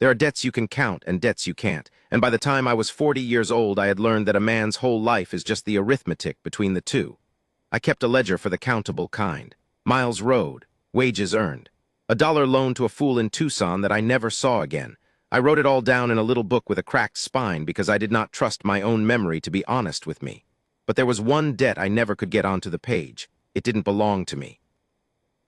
There are debts you can count and debts you can't, and by the time I was 40 years old, I had learned that a man's whole life is just the arithmetic between the two. I kept a ledger for the countable kind. Miles rode, wages earned. $1 loan to a fool in Tucson that I never saw again. I wrote it all down in a little book with a cracked spine because I did not trust my own memory to be honest with me. But there was one debt I never could get onto the page. It didn't belong to me.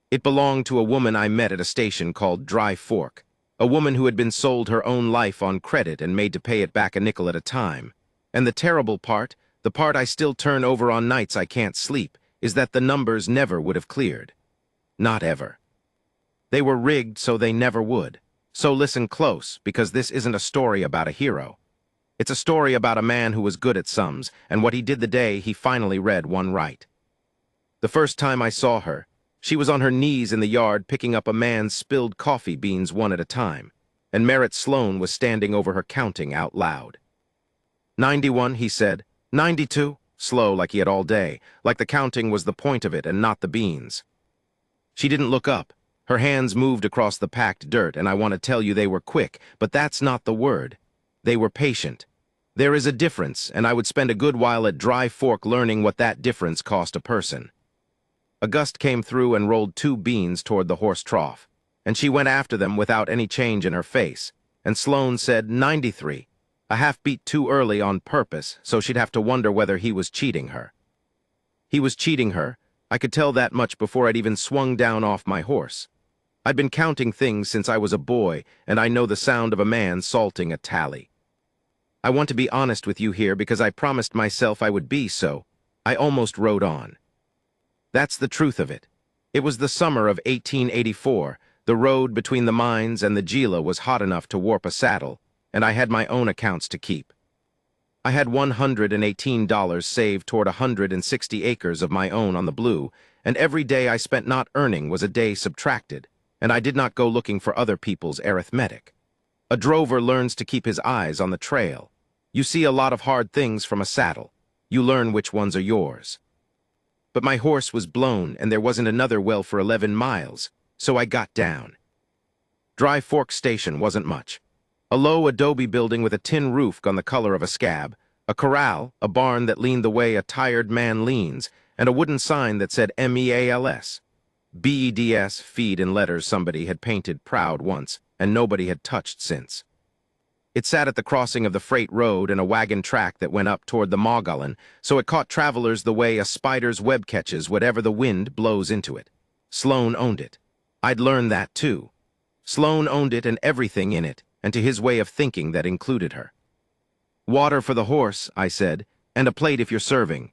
It belonged to a woman I met at a station called Dry Fork. A woman who had been sold her own life on credit and made to pay it back a nickel at a time. And the terrible part, the part I still turn over on nights I can't sleep, is that the numbers never would have cleared. Not ever. They were rigged so they never would. So listen close, because this isn't a story about a hero. It's a story about a man who was good at sums, and what he did the day he finally read one right. The first time I saw her, she was on her knees in the yard picking up a man's spilled coffee beans one at a time, and Merritt Sloan was standing over her counting out loud. 91, he said. 92, slow like he had all day, like the counting was the point of it and not the beans. She didn't look up. Her hands moved across the packed dirt, and I want to tell you they were quick, but that's not the word. They were patient. There is a difference, and I would spend a good while at Dry Fork learning what that difference cost a person. A gust came through and rolled 2 beans toward the horse trough, and she went after them without any change in her face, and Sloan said 93, a half beat too early on purpose, so she'd have to wonder whether he was cheating her. He was cheating her. I could tell that much before I'd even swung down off my horse. I'd been counting things since I was a boy, and I know the sound of a man salting a tally. I want to be honest with you here because I promised myself I would be so. I almost rode on. That's the truth of it. It was the summer of 1884. The road between the mines and the Gila was hot enough to warp a saddle, and I had my own accounts to keep. I had $118 saved toward 160 acres of my own on the Blue, and every day I spent not earning was a day subtracted, and I did not go looking for other people's arithmetic. A drover learns to keep his eyes on the trail. You see a lot of hard things from a saddle. You learn which ones are yours. But my horse was blown, and there wasn't another well for 11 miles, so I got down. Dry Fork Station wasn't much. A low adobe building with a tin roof gone the color of a scab, a corral, a barn that leaned the way a tired man leans, and a wooden sign that said MEALS. BEDS, feed in letters somebody had painted proud once, and nobody had touched since. It sat at the crossing of the freight road and a wagon track that went up toward the Mogollon, so it caught travelers the way a spider's web catches whatever the wind blows into it. Sloan owned it. I'd learned that too. Sloan owned it and everything in it, and to his way of thinking that included her. Water for the horse, I said, and a plate if you're serving.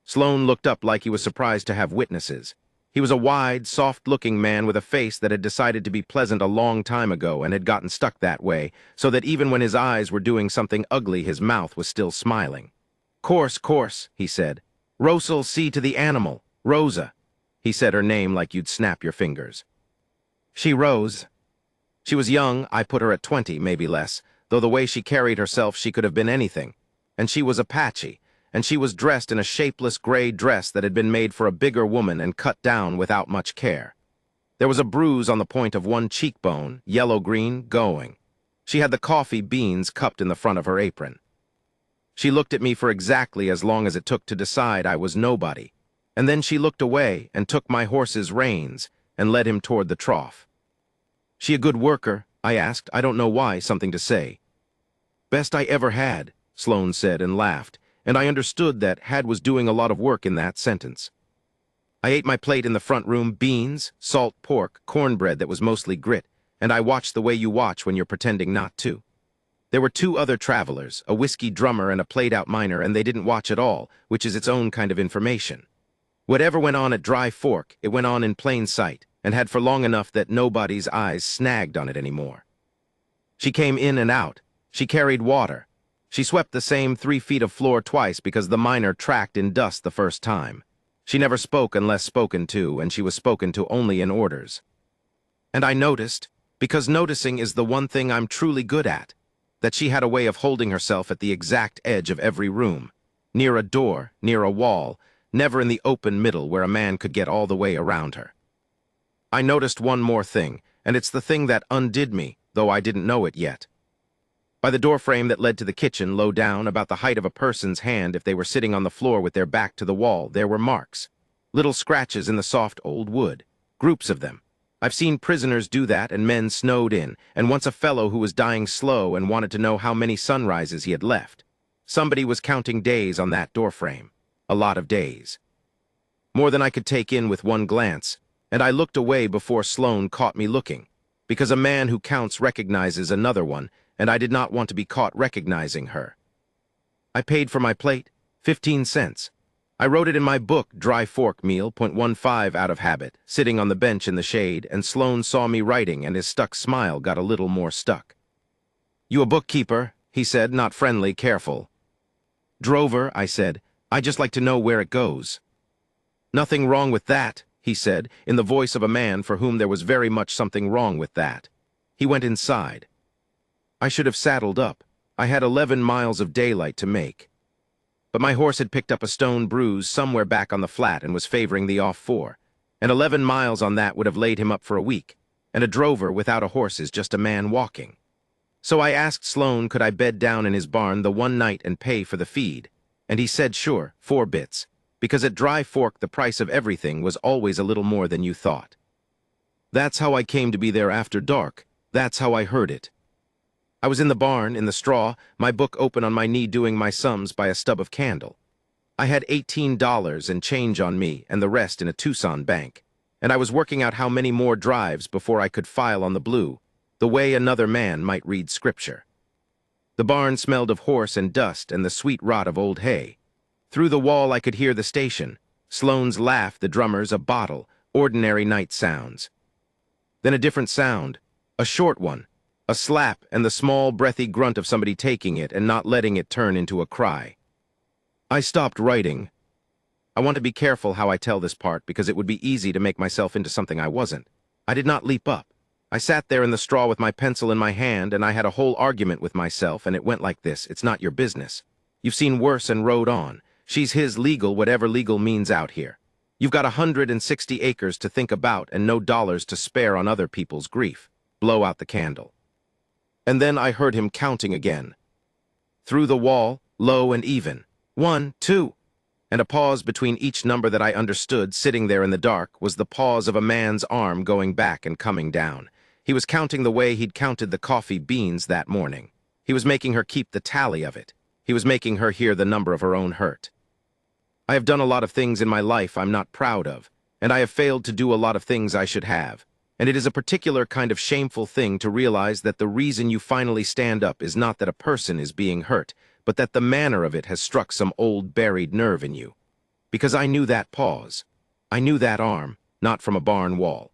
Sloan looked up like he was surprised to have witnesses. He was a wide, soft-looking man with a face that had decided to be pleasant a long time ago and had gotten stuck that way, so that even when his eyes were doing something ugly, his mouth was still smiling. Course, he said. Rosal, see to the animal. Rosa. He said her name like you'd snap your fingers. She rose. She was young. I put her at 20, maybe less, though the way she carried herself she could have been anything. And she was Apache. And she was dressed in a shapeless gray dress that had been made for a bigger woman and cut down without much care. There was a bruise on the point of one cheekbone, yellow-green, going. She had the coffee beans cupped in the front of her apron. She looked at me for exactly as long as it took to decide I was nobody, and then she looked away and took my horse's reins and led him toward the trough. She a good worker? I asked. I don't know why, something to say. Best I ever had, Sloan said and laughed. And I understood that had was doing a lot of work in that sentence. I ate my plate in the front room, beans, salt pork, cornbread that was mostly grit, and I watched the way you watch when you're pretending not to. There were 2 other travelers, a whiskey drummer and a played-out miner, and they didn't watch at all, which is its own kind of information. Whatever went on at Dry Fork, it went on in plain sight, and had for long enough that nobody's eyes snagged on it anymore. She came in and out. She carried water. She swept the same 3 feet of floor twice because the miner tracked in dust the first time. She never spoke unless spoken to, and she was spoken to only in orders. And I noticed, because noticing is the one thing I'm truly good at, that she had a way of holding herself at the exact edge of every room, near a door, near a wall, never in the open middle where a man could get all the way around her. I noticed one more thing, and it's the thing that undid me, though I didn't know it yet. By the doorframe that led to the kitchen, low down, about the height of a person's hand if they were sitting on the floor with their back to the wall, there were marks. Little scratches in the soft old wood. Groups of them. I've seen prisoners do that and men snowed in, and once a fellow who was dying slow and wanted to know how many sunrises he had left. Somebody was counting days on that doorframe. A lot of days. More than I could take in with one glance, and I looked away before Sloane caught me looking, because a man who counts recognizes another one, and I did not want to be caught recognizing her. I paid for my plate, 15 cents. I wrote it in my book, Dry Fork Meal, .15 out of habit, sitting on the bench in the shade, and Sloane saw me writing, and his stuck smile got a little more stuck. "You a bookkeeper?" he said, not friendly, careful. "Drover," I said. "I just like to know where it goes." "Nothing wrong with that," he said, in the voice of a man for whom there was very much something wrong with that. He went inside. I should have saddled up. I had 11 miles of daylight to make. But my horse had picked up a stone bruise somewhere back on the flat and was favoring the off-4, and 11 miles on that would have laid him up for a week, and a drover without a horse is just a man walking. So I asked Sloane could I bed down in his barn the one night and pay for the feed, and he said sure, 4 bits, because at Dry Fork the price of everything was always a little more than you thought. That's how I came to be there after dark. That's how I heard it. I was in the barn, in the straw, my book open on my knee doing my sums by a stub of candle. I had $18 and change on me and the rest in a Tucson bank, and I was working out how many more drives before I could file on the blue, the way another man might read scripture. The barn smelled of horse and dust and the sweet rot of old hay. Through the wall I could hear the station, Sloane's laugh, the drummers, a bottle, ordinary night sounds. Then a different sound, a short one, a slap and the small, breathy grunt of somebody taking it and not letting it turn into a cry. I stopped writing. I want to be careful how I tell this part because it would be easy to make myself into something I wasn't. I did not leap up. I sat there in the straw with my pencil in my hand and I had a whole argument with myself and it went like this: it's not your business. You've seen worse and rode on. She's his legal, whatever legal means out here. You've got 160 acres to think about and no dollars to spare on other people's grief. Blow out the candle. And then I heard him counting again. Through the wall, low and even. 1, 2. And a pause between each number that I understood, sitting there in the dark, was the pause of a man's arm going back and coming down. He was counting the way he'd counted the coffee beans that morning. He was making her keep the tally of it. He was making her hear the number of her own hurt. I have done a lot of things in my life I'm not proud of, and I have failed to do a lot of things I should have. And it is a particular kind of shameful thing to realize that the reason you finally stand up is not that a person is being hurt, but that the manner of it has struck some old buried nerve in you. Because I knew that pause. I knew that arm, not from a barn wall.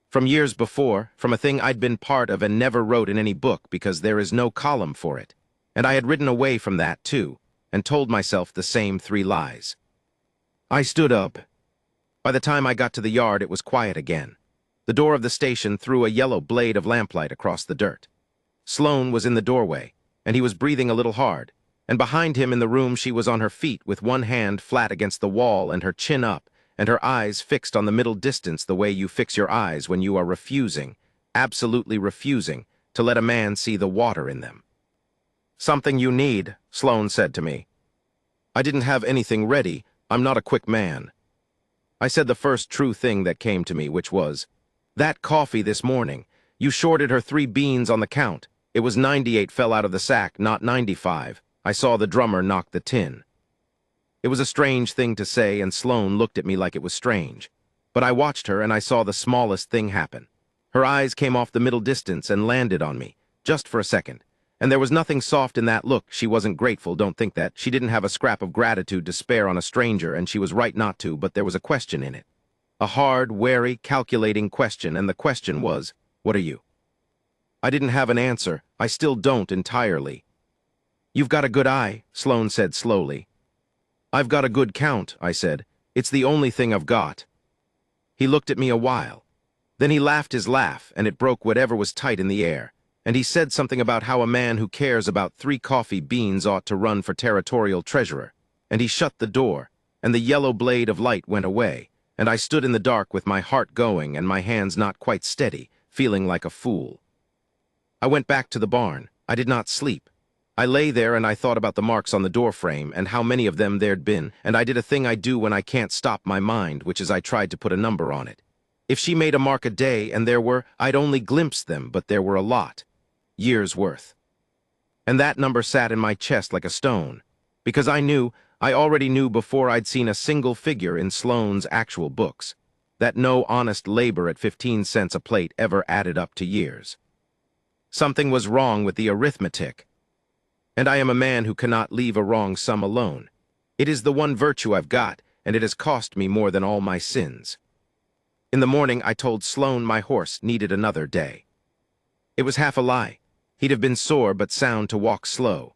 From years before, from a thing I'd been part of and never wrote in any book because there is no column for it. And I had ridden away from that, too, and told myself the same 3 lies. I stood up. By the time I got to the yard, it was quiet again. The door of the station threw a yellow blade of lamplight across the dirt. Sloane was in the doorway, and he was breathing a little hard, and behind him in the room she was on her feet with one hand flat against the wall and her chin up, and her eyes fixed on the middle distance the way you fix your eyes when you are refusing, absolutely refusing, to let a man see the water in them. "Something you need," Sloane said to me. I didn't have anything ready. I'm not a quick man. I said the first true thing that came to me, which was, "That coffee this morning, you shorted her 3 beans on the count. It was 98 fell out of the sack, not 95. I saw the drummer knock the tin." It was a strange thing to say, and Sloane looked at me like it was strange. But I watched her, and I saw the smallest thing happen. Her eyes came off the middle distance and landed on me, just for a second. And there was nothing soft in that look. She wasn't grateful, don't think that. She didn't have a scrap of gratitude to spare on a stranger, and she was right not to, but there was a question in it. A hard, wary, calculating question, and the question was, "What are you?" I didn't have an answer. I still don't entirely. "You've got a good eye," Sloane said slowly. "I've got a good count," I said. "It's the only thing I've got." He looked at me a while. Then he laughed his laugh, and it broke whatever was tight in the air. And he said something about how a man who cares about 3 coffee beans ought to run for territorial treasurer. And he shut the door, and the yellow blade of light went away, and I stood in the dark with my heart going and my hands not quite steady, feeling like a fool. I went back to the barn. I did not sleep. I lay there and I thought about the marks on the doorframe and how many of them there'd been, and I did a thing I do when I can't stop my mind, which is I tried to put a number on it. If she made a mark a day and there were, I'd only glimpsed them, but there were a lot. Years' worth. And that number sat in my chest like a stone, because I already knew before I'd seen a single figure in Sloane's actual books, that no honest labor at 15 cents a plate ever added up to years. Something was wrong with the arithmetic. And I am a man who cannot leave a wrong sum alone. It is the one virtue I've got, and it has cost me more than all my sins. In the morning, I told Sloane my horse needed another day. It was half a lie. He'd have been sore but sound to walk slow.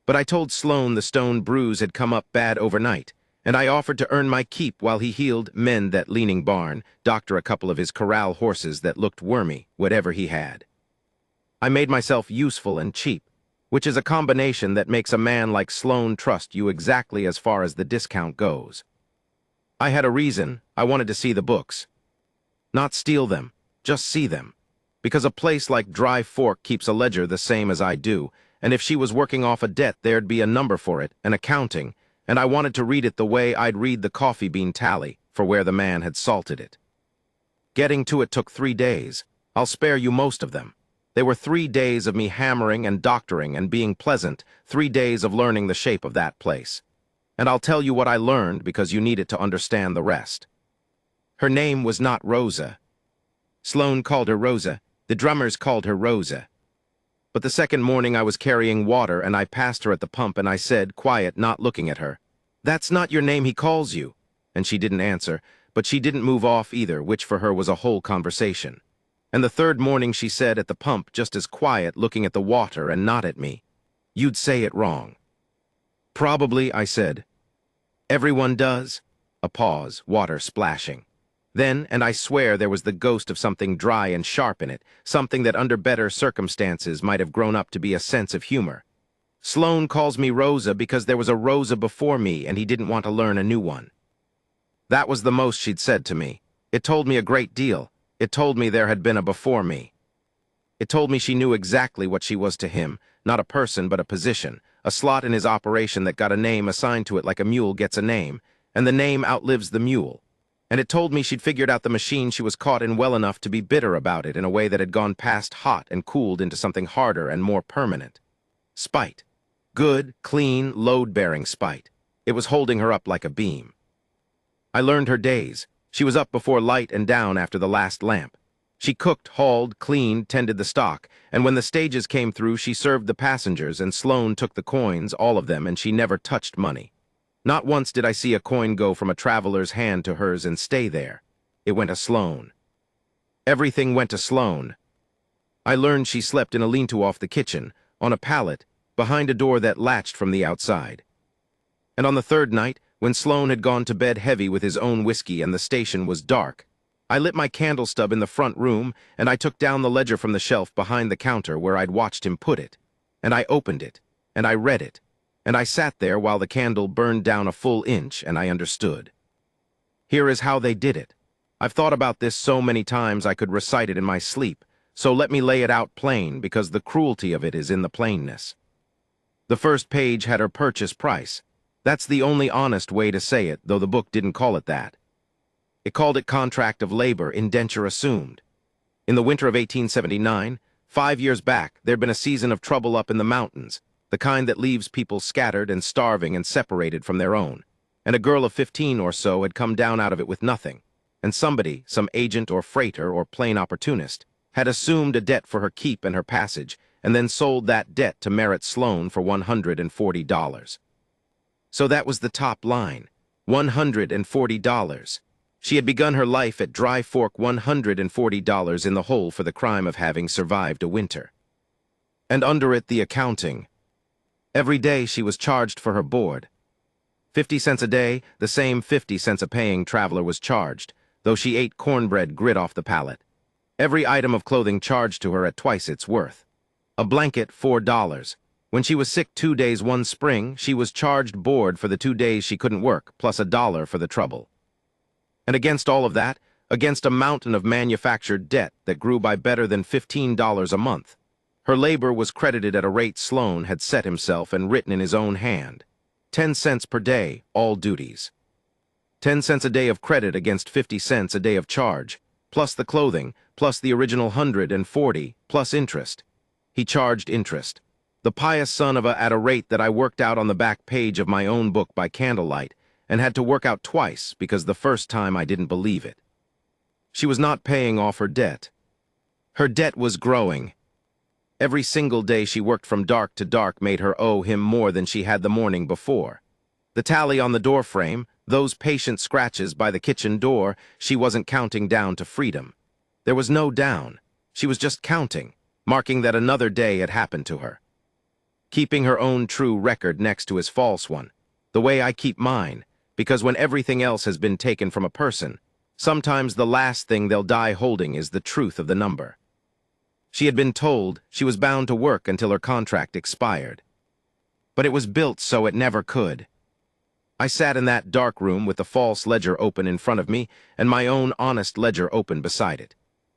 But I told Sloane the stone bruise had come up bad overnight, and I offered to earn my keep while he healed, mend that leaning barn, doctor a couple of his corral horses that looked wormy, whatever he had. I made myself useful and cheap, which is a combination that makes a man like Sloane trust you exactly as far as the discount goes. I had a reason. I wanted to see the books. Not steal them, just see them. Because a place like Dry Fork keeps a ledger the same as I do, and if she was working off a debt, there'd be a number for it, an accounting, and I wanted to read it the way I'd read the coffee bean tally for where the man had salted it. Getting to it took 3 days. I'll spare you most of them. They were 3 days of me hammering and doctoring and being pleasant, 3 days of learning the shape of that place. And I'll tell you what I learned because you need it to understand the rest. Her name was not Rosa. Sloane called her Rosa. The drummers called her Rosa. But the second morning I was carrying water and I passed her at the pump and I said, quiet, not looking at her, "That's not your name he calls you." And she didn't answer, but she didn't move off either, which for her was a whole conversation. And the third morning she said at the pump, just as quiet, looking at the water and not at me, "You'd say it wrong." "Probably," I said. "Everyone does." A pause, water splashing. Then, and I swear there was the ghost of something dry and sharp in it, something that under better circumstances might have grown up to be a sense of humor. "Sloane calls me Rosa because there was a Rosa before me and he didn't want to learn a new one." That was the most she'd said to me. It told me a great deal. It told me there had been a before me. It told me she knew exactly what she was to him, not a person but a position, a slot in his operation that got a name assigned to it like a mule gets a name, and the name outlives the mule. And it told me she'd figured out the machine she was caught in well enough to be bitter about it in a way that had gone past hot and cooled into something harder and more permanent. Spite. Good, clean, load-bearing spite. It was holding her up like a beam. I learned her days. She was up before light and down after the last lamp. She cooked, hauled, cleaned, tended the stock, and when the stages came through, she served the passengers, and Sloane took the coins, all of them, and she never touched money. Not once did I see a coin go from a traveler's hand to hers and stay there. It went to Sloane. Everything went to Sloane. I learned she slept in a lean-to off the kitchen, on a pallet, behind a door that latched from the outside. And on the third night, when Sloane had gone to bed heavy with his own whiskey and the station was dark, I lit my candle stub in the front room and I took down the ledger from the shelf behind the counter where I'd watched him put it, and I opened it, and I read it, and I sat there while the candle burned down a full inch and I understood. Here is how they did it. I've thought about this so many times I could recite it in my sleep, so let me lay it out plain because the cruelty of it is in the plainness. The first page had her purchase price. That's the only honest way to say it, though the book didn't call it that. It called it contract of labor, indenture assumed. In the winter of 1879, 5 years back, there'd been a season of trouble up in the mountains, the kind that leaves people scattered and starving and separated from their own. And a girl of 15 or so had come down out of it with nothing. And somebody, some agent or freighter or plain opportunist, had assumed a debt for her keep and her passage, and then sold that debt to Merritt Sloane for $140. So that was the top line, $140. She had begun her life at Dry Fork, $140 in the hole for the crime of having survived a winter. And under it the accounting. Every day she was charged for her board. 50 cents a day, the same 50 cents a paying traveler was charged, though she ate cornbread grit off the pallet. Every item of clothing charged to her at twice its worth. A blanket, $4. When she was sick 2 days one spring, she was charged board for the 2 days she couldn't work, plus $1 for the trouble. And against all of that, against a mountain of manufactured debt that grew by better than $15 a month, Her labor was credited at a rate Sloan had set himself and written in his own hand. 10 cents per day, all duties. 10 cents a day of credit against 50 cents a day of charge, plus the clothing, plus the original 140, plus interest. He charged interest. The pious son of a at a rate that I worked out on the back page of my own book by candlelight, and had to work out twice because the first time I didn't believe it. She was not paying off her debt. Her debt was growing. Every single day she worked from dark to dark made her owe him more than she had the morning before. The tally on the doorframe, those patient scratches by the kitchen door, she wasn't counting down to freedom. There was no down. She was just counting, marking that another day had happened to her. Keeping her own true record next to his false one, the way I keep mine, because when everything else has been taken from a person, sometimes the last thing they'll die holding is the truth of the number. She had been told she was bound to work until her contract expired. But it was built so it never could. I sat in that dark room with the false ledger open in front of me and my own honest ledger open beside it.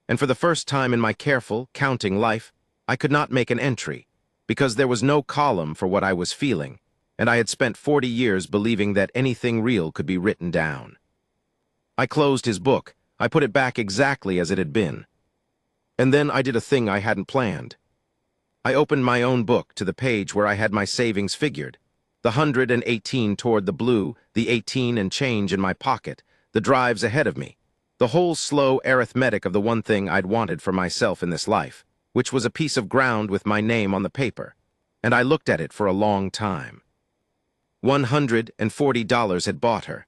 And for the first time in my careful, counting life, I could not make an entry, because there was no column for what I was feeling, and I had spent 40 years believing that anything real could be written down. I closed his book. I put it back exactly as it had been. And then I did a thing I hadn't planned. I opened my own book to the page where I had my savings figured. The 118 toward the blue, the 18 and change in my pocket, the drives ahead of me. The whole slow arithmetic of the one thing I'd wanted for myself in this life, which was a piece of ground with my name on the paper. And I looked at it for a long time. $140 had bought her.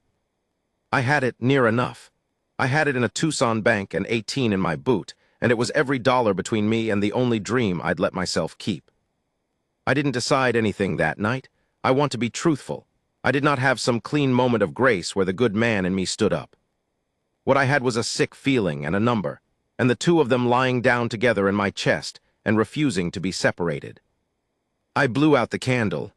I had it near enough. I had it in a Tucson bank and 18 in my boot, and it was every dollar between me and the only dream I'd let myself keep. I didn't decide anything that night. I want to be truthful. I did not have some clean moment of grace where the good man in me stood up. What I had was a sick feeling and a number, and the two of them lying down together in my chest and refusing to be separated. I blew out the candle.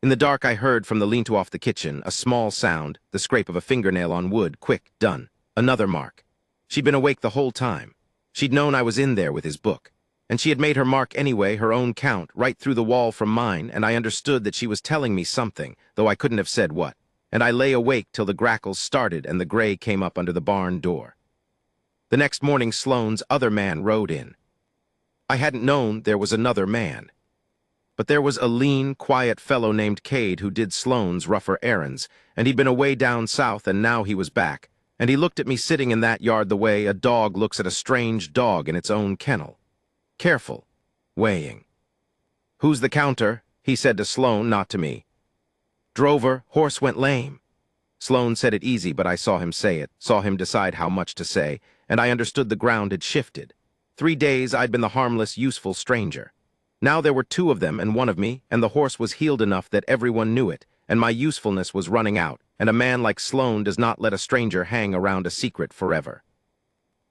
In the dark I heard from the lean-to off the kitchen a small sound, the scrape of a fingernail on wood, quick, done. Another mark. She'd been awake the whole time. She'd known I was in there with his book, and she had made her mark anyway, her own count, right through the wall from mine, and I understood that she was telling me something, though I couldn't have said what, and I lay awake till the grackles started and the gray came up under the barn door. The next morning Sloane's other man rode in. I hadn't known there was another man. But there was a lean, quiet fellow named Cade who did Sloane's rougher errands, and he'd been away down south and now he was back, and he looked at me sitting in that yard the way a dog looks at a strange dog in its own kennel. Careful, weighing. "Who's the counter?" he said to Sloane, not to me. "Drover, horse went lame." Sloane said it easy, but I saw him say it, saw him decide how much to say, and I understood the ground had shifted. 3 days I'd been the harmless, useful stranger. Now there were 2 of them and 1 of me, and the horse was healed enough that everyone knew it, and my usefulness was running out, and a man like Sloane does not let a stranger hang around a secret forever.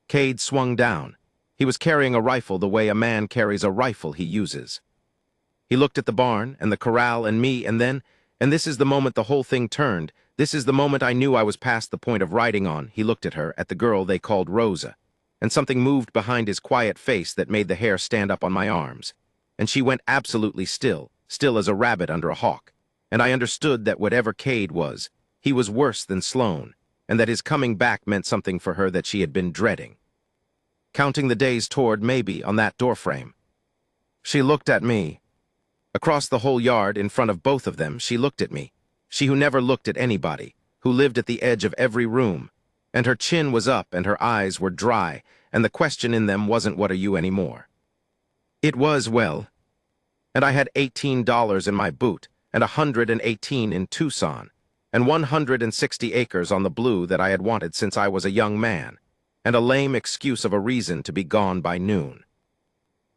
Cade swung down. He was carrying a rifle the way a man carries a rifle he uses. He looked at the barn and the corral and me, and then, and this is the moment the whole thing turned, this is the moment I knew I was past the point of riding on, he looked at her, at the girl they called Rosa, and something moved behind his quiet face that made the hair stand up on my arms. And she went absolutely still, still as a rabbit under a hawk, and I understood that whatever Cade was, he was worse than Sloane, and that his coming back meant something for her that she had been dreading. Counting the days toward maybe on that doorframe. She looked at me. Across the whole yard, in front of both of them, she looked at me. She who never looked at anybody, who lived at the edge of every room, and her chin was up and her eyes were dry, and the question in them wasn't "what are you" anymore. It was, well, and I had $18 in my boot, and 118 in Tucson, and 160 acres on the blue that I had wanted since I was a young man, and a lame excuse of a reason to be gone by noon.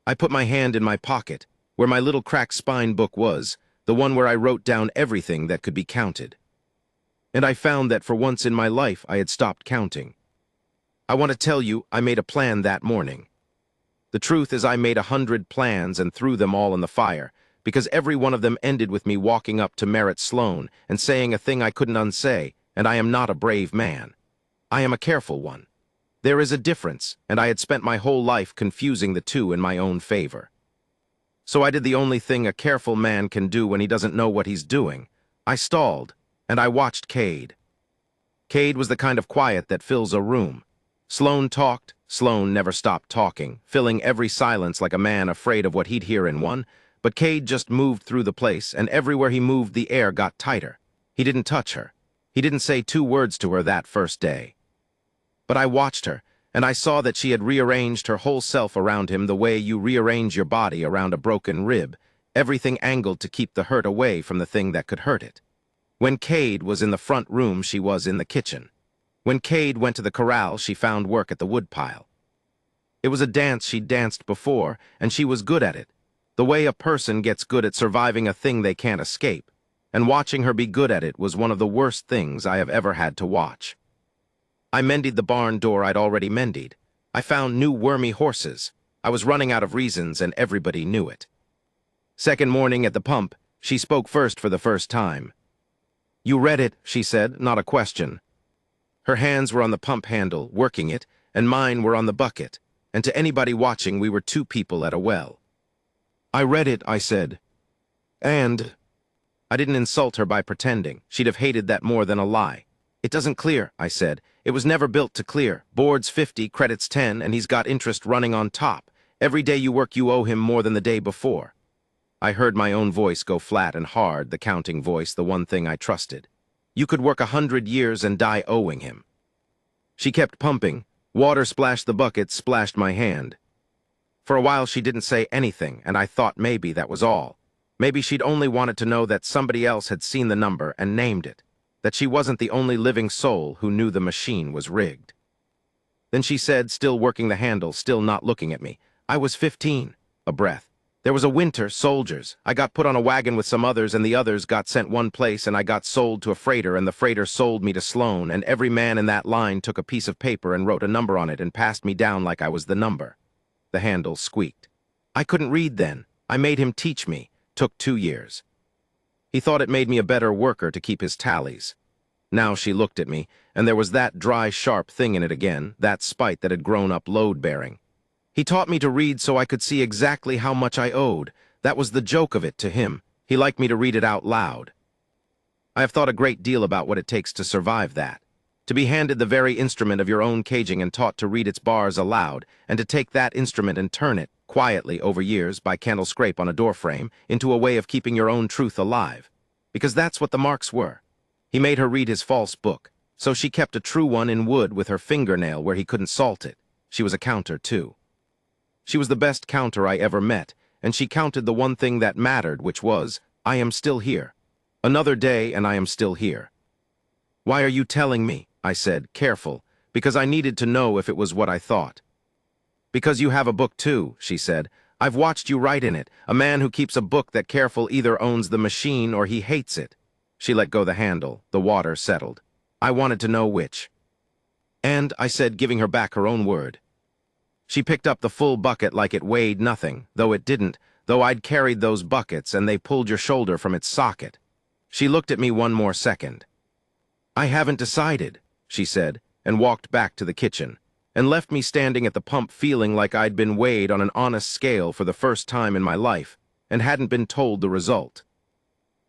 I put my hand in my pocket, where my little cracked spine book was, the one where I wrote down everything that could be counted. And I found that for once in my life I had stopped counting. I want to tell you, I made a plan that morning. The truth is I made 100 plans and threw them all in the fire, because every one of them ended with me walking up to Merritt Sloane and saying a thing I couldn't unsay, and I am not a brave man. I am a careful one. There is a difference, and I had spent my whole life confusing the two in my own favor. So I did the only thing a careful man can do when he doesn't know what he's doing. I stalled, and I watched Cade. Cade was the kind of quiet that fills a room. Sloane talked, Sloane never stopped talking, filling every silence like a man afraid of what he'd hear in one, but Cade just moved through the place, and everywhere he moved the air got tighter. He didn't touch her. He didn't say 2 words to her that first day. But I watched her, and I saw that she had rearranged her whole self around him the way you rearrange your body around a broken rib, everything angled to keep the hurt away from the thing that could hurt it. When Cade was in the front room, she was in the kitchen. When Cade went to the corral, she found work at the woodpile. It was a dance she'd danced before, and she was good at it, the way a person gets good at surviving a thing they can't escape, and watching her be good at it was one of the worst things I have ever had to watch. I mended the barn door I'd already mended. I found new wormy horses. I was running out of reasons, and everybody knew it. Second morning at the pump, she spoke first for the first time. "You read it," she said, not a question. Her hands were on the pump handle, working it, and mine were on the bucket, and to anybody watching, we were 2 people at a well. "I read it," I said. "And—" I didn't insult her by pretending. She'd have hated that more than a lie. "It doesn't clear," I said. "It was never built to clear. Board's 50, credits 10, and he's got interest running on top. Every day you work you owe him more than the day before." I heard my own voice go flat and hard, the counting voice, the one thing I trusted. You could work 100 years and die owing him. She kept pumping. Water splashed the bucket, splashed my hand. For a while she didn't say anything, and I thought maybe that was all. Maybe she'd only wanted to know that somebody else had seen the number and named it, that she wasn't the only living soul who knew the machine was rigged. Then she said, still working the handle, still not looking at me, "I was 15, a breath. There was a winter, soldiers. I got put on a wagon with some others, and the others got sent one place, and I got sold to a freighter, and the freighter sold me to Sloane, and every man in that line took a piece of paper and wrote a number on it and passed me down like I was the number." The handle squeaked. "I couldn't read then. I made him teach me. Took 2 years. He thought it made me a better worker to keep his tallies." Now she looked at me, and there was that dry, sharp thing in it again, that spite that had grown up load-bearing. "He taught me to read so I could see exactly how much I owed. That was the joke of it to him. He liked me to read it out loud." I have thought a great deal about what it takes to survive that. To be handed the very instrument of your own caging and taught to read its bars aloud, and to take that instrument and turn it, quietly over years, by candle scrape on a doorframe, into a way of keeping your own truth alive. Because that's what the marks were. He made her read his false book, so she kept a true one in wood with her fingernail where he couldn't salt it. She was a counter, too. She was the best counter I ever met, and she counted the one thing that mattered, which was, "I am still here. Another day, and I am still here." "Why are you telling me?" I said, careful, because I needed to know if it was what I thought. "Because you have a book too," she said. "I've watched you write in it. A man who keeps a book that careful either owns the machine or he hates it." She let go the handle. The water settled. I wanted to know which. "And," I said, giving her back her own word. She picked up the full bucket like it weighed nothing, though it didn't, though I'd carried those buckets and they pulled your shoulder from its socket. She looked at me one more second. "I haven't decided," she said, and walked back to the kitchen, and left me standing at the pump feeling like I'd been weighed on an honest scale for the first time in my life, and hadn't been told the result.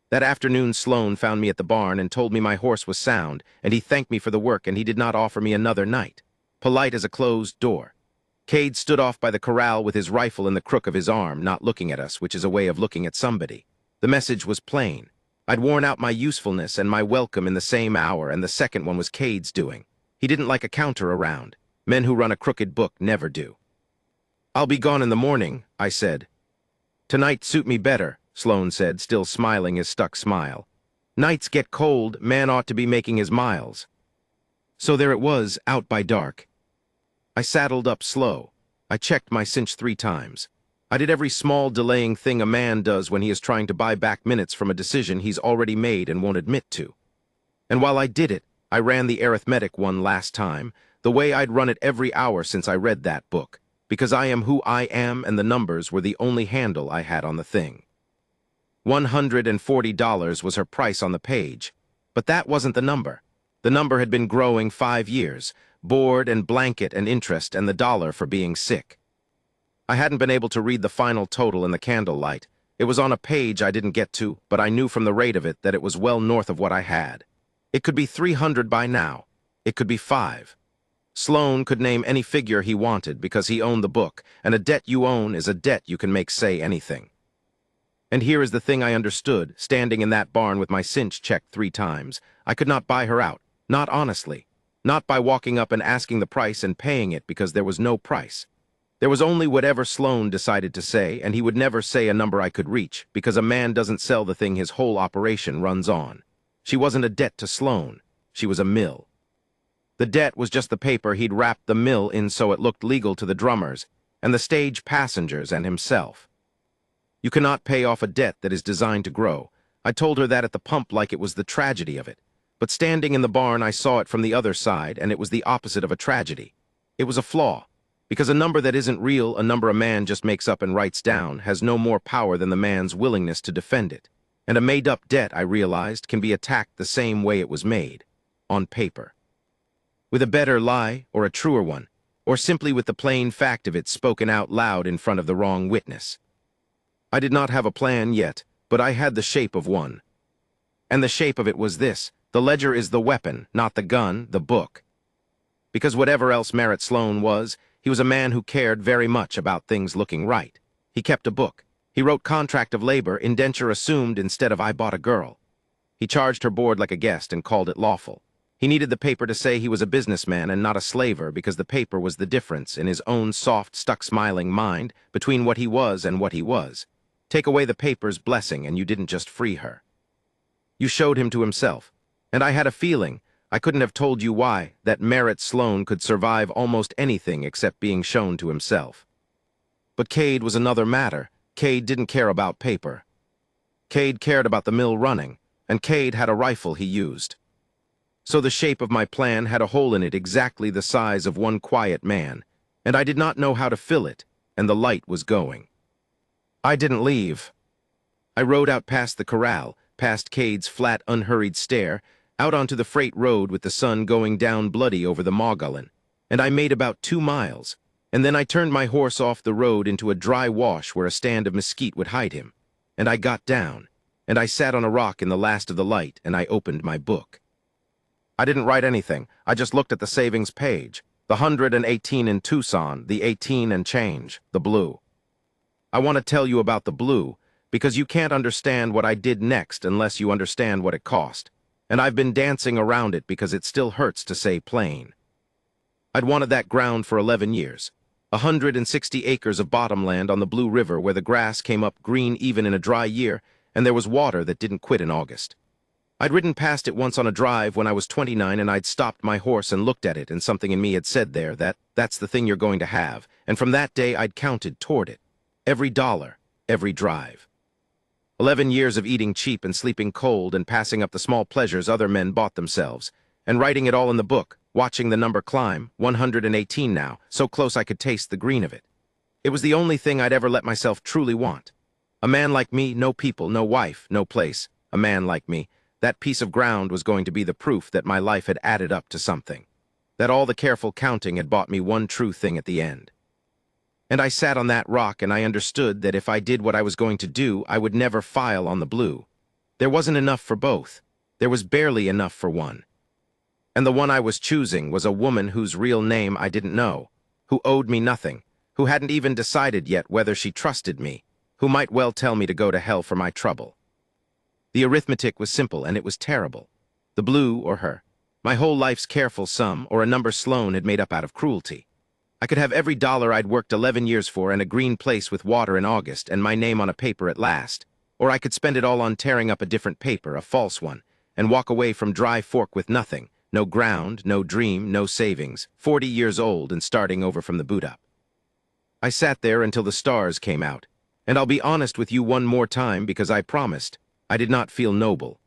That afternoon Sloane found me at the barn and told me my horse was sound, and he thanked me for the work and he did not offer me another night. Polite as a closed door. Cade stood off by the corral with his rifle in the crook of his arm, not looking at us, which is a way of looking at somebody. The message was plain. I'd worn out my usefulness and my welcome in the same hour, and the second one was Cade's doing. He didn't like a counter around. Men who run a crooked book never do. "I'll be gone in the morning," I said. "Tonight suit me better," Sloane said, still smiling his stuck smile. "Nights get cold, man ought to be making his miles." So there it was, out by dark. I saddled up slow. I checked my cinch 3 times. I did every small delaying thing a man does when he is trying to buy back minutes from a decision he's already made and won't admit to. And while I did it, I ran the arithmetic one last time, the way I'd run it every hour since I read that book, because I am who I am and the numbers were the only handle I had on the thing. $140 was her price on the page, but that wasn't the number. The number had been growing 5 years, board and blanket and interest and the dollar for being sick. I hadn't been able to read the final total in the candlelight. It was on a page I didn't get to, but I knew from the rate of it that it was well north of what I had. It could be 300 by now. It could be 5. Sloan could name any figure he wanted because he owned the book, and a debt you own is a debt you can make say anything. And here is the thing I understood, standing in that barn with my cinch checked 3 times. I could not buy her out, not honestly. Not by walking up and asking the price and paying it because there was no price. There was only whatever Sloan decided to say, and he would never say a number I could reach, because a man doesn't sell the thing his whole operation runs on. She wasn't a debt to Sloan. She was a mill. The debt was just the paper he'd wrapped the mill in so it looked legal to the drummers, and the stage passengers and himself. You cannot pay off a debt that is designed to grow. I told her that at the pump like it was the tragedy of it. But standing in the barn, I saw it from the other side, and it was the opposite of a tragedy. It was a flaw. Because a number that isn't real, a number a man just makes up and writes down, has no more power than the man's willingness to defend it. And a made-up debt, I realized, can be attacked the same way it was made, on paper. With a better lie, or a truer one, or simply with the plain fact of it spoken out loud in front of the wrong witness. I did not have a plan yet, but I had the shape of one. And the shape of it was this: the ledger is the weapon, not the gun, the book. Because whatever else Merritt Sloan was, he was a man who cared very much about things looking right. He kept a book. He wrote contract of labor, indenture assumed instead of I bought a girl. He charged her board like a guest and called it lawful. He needed the paper to say he was a businessman and not a slaver because the paper was the difference in his own soft, stuck-smiling mind between what he was and what he was. Take away the paper's blessing and you didn't just free her. You showed him to himself. And I had a feeling, I couldn't have told you why, that Merritt Sloan could survive almost anything except being shown to himself. But Cade was another matter. Cade didn't care about paper. Cade cared about the mill running, and Cade had a rifle he used. So the shape of my plan had a hole in it exactly the size of one quiet man, and I did not know how to fill it, and the light was going. I didn't leave. I rode out past the corral, past Cade's flat, unhurried stare, out onto the freight road with the sun going down bloody over the Mogollon, and I made about 2 miles, and then I turned my horse off the road into a dry wash where a stand of mesquite would hide him, and I got down, and I sat on a rock in the last of the light, and I opened my book. I didn't write anything. I just looked at the savings page, the 118 in Tucson, the 18 and change, the blue. I want to tell you about the blue, because you can't understand what I did next unless you understand what it cost. And I've been dancing around it because it still hurts to say plain. I'd wanted that ground for 11 years. 160 acres of bottomland on the Blue River where the grass came up green even in a dry year, and there was water that didn't quit in August. I'd ridden past it once on a drive when I was 29, and I'd stopped my horse and looked at it, and something in me had said there that that's the thing you're going to have, and from that day I'd counted toward it. Every dollar, every drive. 11 years of eating cheap and sleeping cold and passing up the small pleasures other men bought themselves, and writing it all in the book, watching the number climb, 118 now, so close I could taste the green of it. It was the only thing I'd ever let myself truly want. A man like me, no people, no wife, no place. A man like me. That piece of ground was going to be the proof that my life had added up to something. That all the careful counting had bought me one true thing at the end. And I sat on that rock and I understood that if I did what I was going to do, I would never file on the blue. There wasn't enough for both. There was barely enough for one. And the one I was choosing was a woman whose real name I didn't know, who owed me nothing, who hadn't even decided yet whether she trusted me, who might well tell me to go to hell for my trouble. The arithmetic was simple and it was terrible. The blue or her. My whole life's careful sum or a number Sloan had made up out of cruelty. I could have every dollar I'd worked 11 years for and a green place with water in August and my name on a paper at last. Or I could spend it all on tearing up a different paper, a false one, and walk away from Dry Fork with nothing, no ground, no dream, no savings, 40 years old and starting over from the boot up. I sat there until the stars came out, and I'll be honest with you one more time because I promised. I did not feel noble.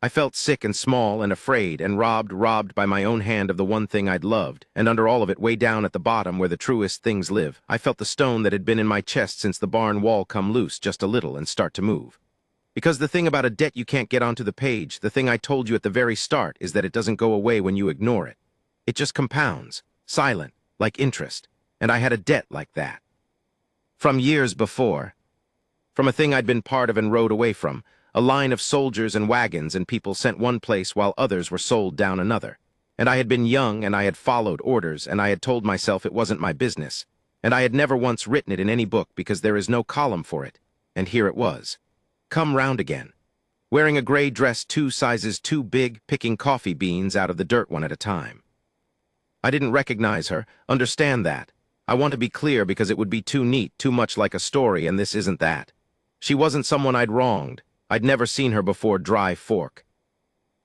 I felt sick and small and afraid and robbed by my own hand of the one thing I'd loved, and under all of it, way down at the bottom where the truest things live, I felt the stone that had been in my chest since the barn wall come loose just a little and start to move. Because the thing about a debt you can't get onto the page, the thing I told you at the very start, is that it doesn't go away when you ignore it. It just compounds, silent, like interest, and I had a debt like that. From years before. From a thing I'd been part of and rode away from. A line of soldiers and wagons and people sent one place while others were sold down another. And I had been young and I had followed orders and I had told myself it wasn't my business. And I had never once written it in any book because there is no column for it. And here it was. Come round again. Wearing a gray dress 2 sizes too big, picking coffee beans out of the dirt one at a time. I didn't recognize her, understand that. I want to be clear because it would be too neat, too much like a story, and this isn't that. She wasn't someone I'd wronged. I'd never seen her before Dry Fork.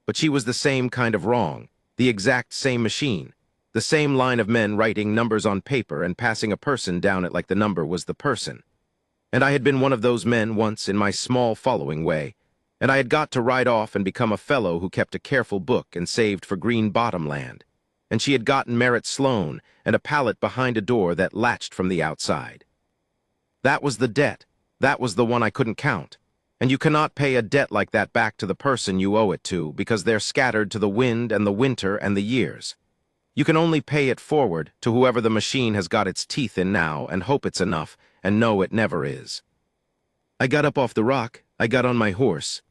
But she was the same kind of wrong, the exact same machine, the same line of men writing numbers on paper and passing a person down it like the number was the person. And I had been one of those men once in my small following way, and I had got to ride off and become a fellow who kept a careful book and saved for Green Bottom land. And she had gotten Merritt Sloan and a pallet behind a door that latched from the outside. That was the debt. That was the one I couldn't count. And you cannot pay a debt like that back to the person you owe it to because they're scattered to the wind and the winter and the years. You can only pay it forward to whoever the machine has got its teeth in now and hope it's enough and know it never is. I got up off the rock, I got on my horse,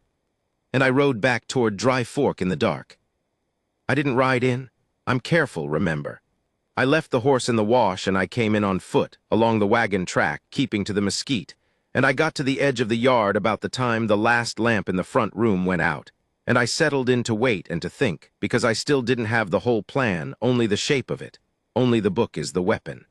and I rode back toward Dry Fork in the dark. I didn't ride in. I'm careful, remember. I left the horse in the wash and I came in on foot, along the wagon track, keeping to the mesquite, and I got to the edge of the yard about the time the last lamp in the front room went out, and I settled in to wait and to think, because I still didn't have the whole plan, only the shape of it. Only the book is the weapon.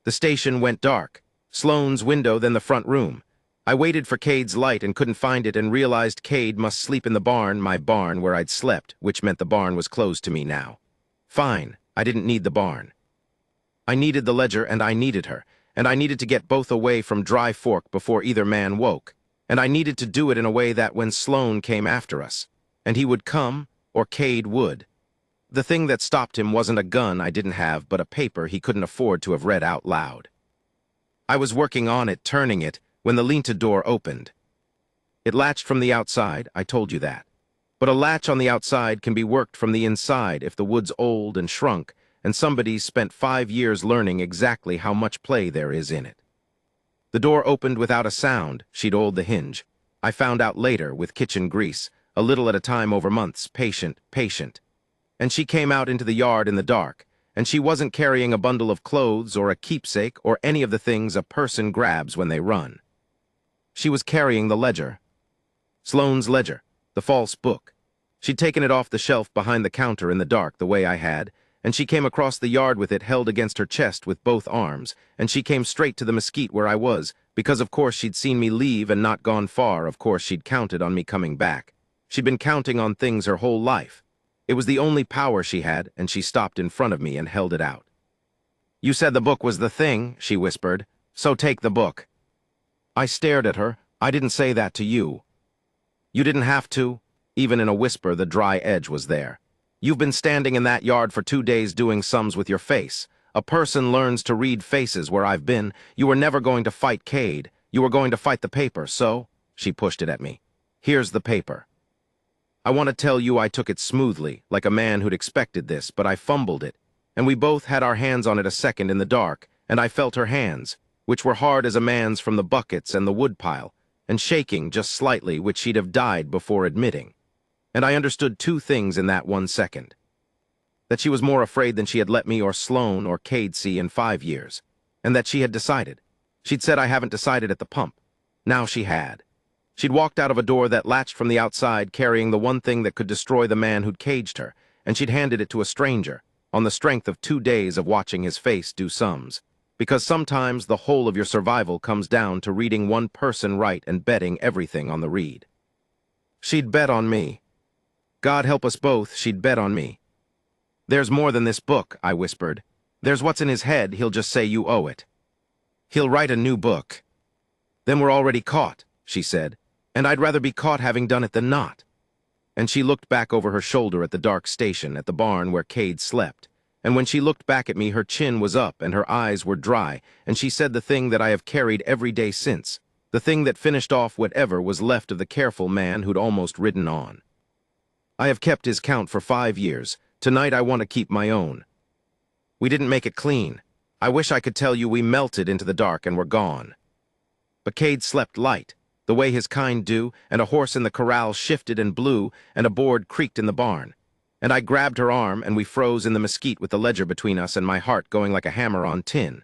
The station went dark. Sloane's window, then the front room. I waited for Cade's light and couldn't find it and realized Cade must sleep in the barn, my barn where I'd slept, which meant the barn was closed to me now. Fine, I didn't need the barn. I needed the ledger and I needed her, and I needed to get both away from Dry Fork before either man woke, and I needed to do it in a way that when Sloane came after us, and he would come, or Cade would. The thing that stopped him wasn't a gun I didn't have, but a paper he couldn't afford to have read out loud. I was working on it, turning it, when the lean-to door opened. It latched from the outside, I told you that. But a latch on the outside can be worked from the inside if the wood's old and shrunk, and somebody's spent 5 years learning exactly how much play there is in it. The door opened without a sound. She'd oiled the hinge. I found out later, with kitchen grease, a little at a time over months, patient. And she came out into the yard in the dark, and she wasn't carrying a bundle of clothes or a keepsake or any of the things a person grabs when they run. She was carrying the ledger. Sloane's ledger, the false book. She'd taken it off the shelf behind the counter in the dark the way I had, and she came across the yard with it held against her chest with both arms, and she came straight to the mesquite where I was, because of course she'd seen me leave and not gone far, of course she'd counted on me coming back. She'd been counting on things her whole life. It was the only power she had, and she stopped in front of me and held it out. "You said the book was the thing," she whispered, "so take the book." I stared at her. "I didn't say that to you." "You didn't have to." Even in a whisper, the dry edge was there. "You've been standing in that yard for 2 days doing sums with your face. A person learns to read faces where I've been. You were never going to fight Cade. You were going to fight the paper, so—" She pushed it at me. "Here's the paper." I want to tell you I took it smoothly, like a man who'd expected this, but I fumbled it, and we both had our hands on it a second in the dark, and I felt her hands, which were hard as a man's from the buckets and the woodpile, and shaking just slightly, which she'd have died before admitting. And I understood 2 things in that 1 second. That she was more afraid than she had let me or Sloane or Cade see in 5 years, and that she had decided. She'd said I haven't decided at the pump. Now she had. She'd walked out of a door that latched from the outside carrying the one thing that could destroy the man who'd caged her, and she'd handed it to a stranger, on the strength of 2 days of watching his face do sums. Because sometimes the whole of your survival comes down to reading one person right and betting everything on the read. She'd bet on me. God help us both, she'd bet on me. "There's more than this book," I whispered. "There's what's in his head. He'll just say you owe it. He'll write a new book." "Then we're already caught," she said, "and I'd rather be caught having done it than not." And she looked back over her shoulder at the dark station, at the barn where Cade slept. And when she looked back at me, her chin was up and her eyes were dry, and she said the thing that I have carried every day since, the thing that finished off whatever was left of the careful man who'd almost ridden on. "I have kept his count for 5 years. Tonight I want to keep my own." We didn't make it clean. I wish I could tell you we melted into the dark and were gone. But Cade slept light, the way his kind do, and a horse in the corral shifted and blew, and a board creaked in the barn. And I grabbed her arm, and we froze in the mesquite with the ledger between us and my heart going like a hammer on tin.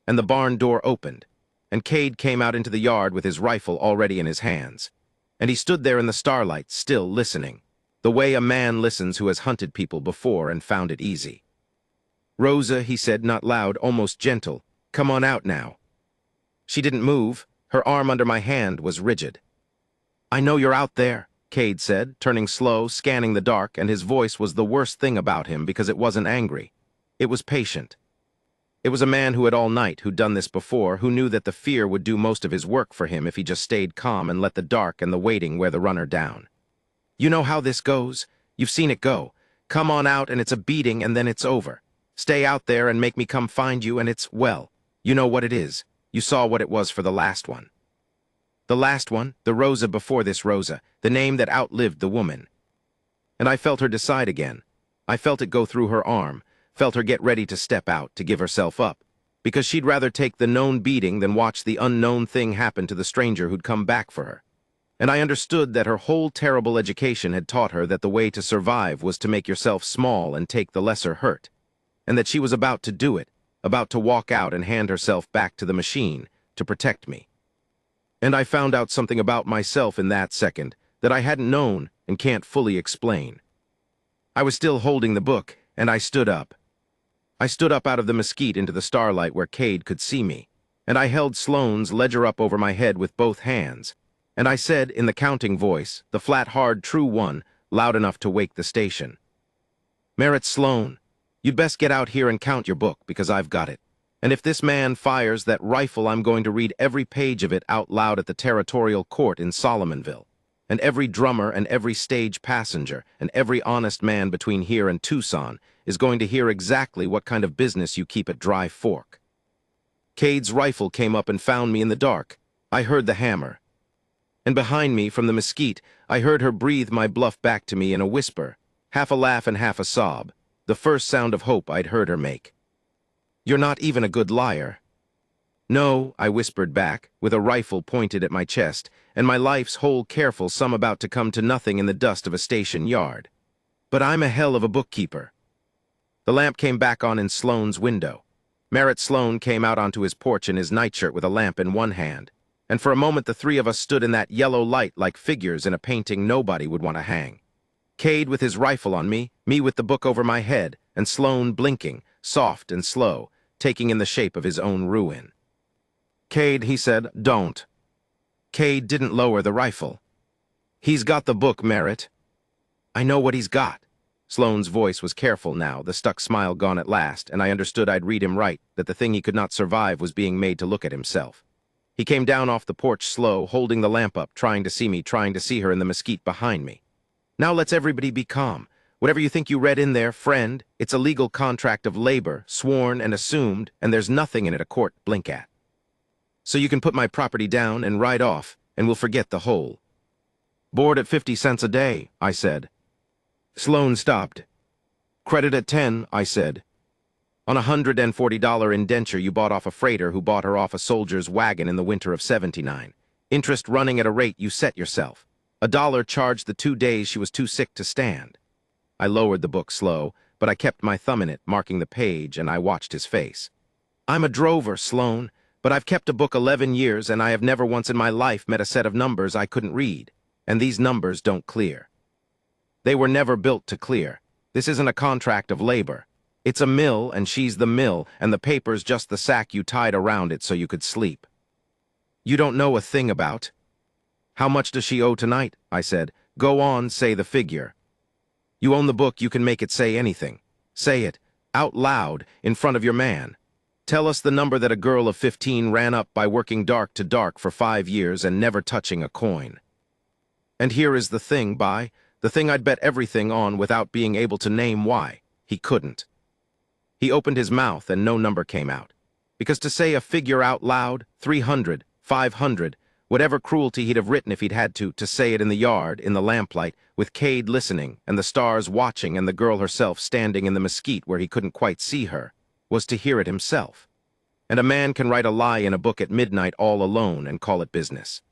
And the barn door opened, and Cade came out into the yard with his rifle already in his hands. And he stood there in the starlight, still listening, the way a man listens who has hunted people before and found it easy. "Rosa," he said, not loud, almost gentle, "come on out now." She didn't move. Her arm under my hand was rigid. "I know you're out there," Cade said, turning slow, scanning the dark, and his voice was the worst thing about him because it wasn't angry. It was patient. It was a man who had all night, who'd done this before, who knew that the fear would do most of his work for him if he just stayed calm and let the dark and the waiting wear the runner down. "You know how this goes. You've seen it go. Come on out and it's a beating and then it's over. Stay out there and make me come find you and it's, well, you know what it is. You saw what it was for the last one." The last one, the Rosa before this Rosa, the name that outlived the woman. And I felt her decide again. I felt it go through her arm, felt her get ready to step out, to give herself up, because she'd rather take the known beating than watch the unknown thing happen to the stranger who'd come back for her. And I understood that her whole terrible education had taught her that the way to survive was to make yourself small and take the lesser hurt, and that she was about to do it, about to walk out and hand herself back to the machine to protect me. And I found out something about myself in that second that I hadn't known and can't fully explain. I was still holding the book, and I stood up. I stood up out of the mesquite into the starlight where Cade could see me, and I held Sloane's ledger up over my head with both hands, and I said in the counting voice, the flat, hard, true one, loud enough to wake the station, "Merritt Sloane, you'd best get out here and count your book, because I've got it. And if this man fires that rifle, I'm going to read every page of it out loud at the territorial court in Solomonville. And every drummer and every stage passenger and every honest man between here and Tucson is going to hear exactly what kind of business you keep at Dry Fork." Cade's rifle came up and found me in the dark. I heard the hammer. And behind me, from the mesquite, I heard her breathe my bluff back to me in a whisper, half a laugh and half a sob, the first sound of hope I'd heard her make. "You're not even a good liar." "No," I whispered back, with a rifle pointed at my chest, and my life's whole careful sum about to come to nothing in the dust of a station yard. "But I'm a hell of a bookkeeper." The lamp came back on in Sloane's window. Merritt Sloane came out onto his porch in his nightshirt with a lamp in one hand, and for a moment the three of us stood in that yellow light like figures in a painting nobody would want to hang. Cade with his rifle on me with the book over my head, and Sloane blinking, soft and slow, taking in the shape of his own ruin. "Cade," he said, "don't." Cade didn't lower the rifle. "He's got the book, Merritt." "I know what he's got." Sloane's voice was careful now, the stuck smile gone at last, and I understood I'd read him right, that the thing he could not survive was being made to look at himself. He came down off the porch slow, holding the lamp up, trying to see me, trying to see her in the mesquite behind me. "Now let's everybody be calm. Whatever you think you read in there, friend, it's a legal contract of labor, sworn and assumed, and there's nothing in it a court blink at. So you can put my property down and ride off, and we'll forget the whole." "Board at 50 cents a day," I said. Sloane stopped. "Credit at 10, I said. "On a $140 indenture you bought off a freighter who bought her off a soldier's wagon in the winter of '79. Interest running at a rate you set yourself. $1 charged the 2 days she was too sick to stand." I lowered the book slow, but I kept my thumb in it, marking the page, and I watched his face. "I'm a drover, Sloane, but I've kept a book 11 years, and I have never once in my life met a set of numbers I couldn't read, and these numbers don't clear. They were never built to clear. This isn't a contract of labor. It's a mill, and she's the mill, and the paper's just the sack you tied around it so you could sleep. You don't know a thing about." "How much does she owe tonight?" I said. "Go on, say the figure." "You own the book, you can make it say anything. Say it, out loud, in front of your man. Tell us the number that a girl of 15 ran up by working dark to dark for 5 years and never touching a coin. And here is the thing, the thing I'd bet everything on without being able to name why. He couldn't." He opened his mouth and no number came out. Because to say a figure out loud, 300, 500, whatever cruelty he'd have written if he'd had to say it in the yard, in the lamplight, with Cade listening, and the stars watching, and the girl herself standing in the mesquite where he couldn't quite see her, was to hear it himself. And a man can write a lie in a book at midnight all alone and call it business.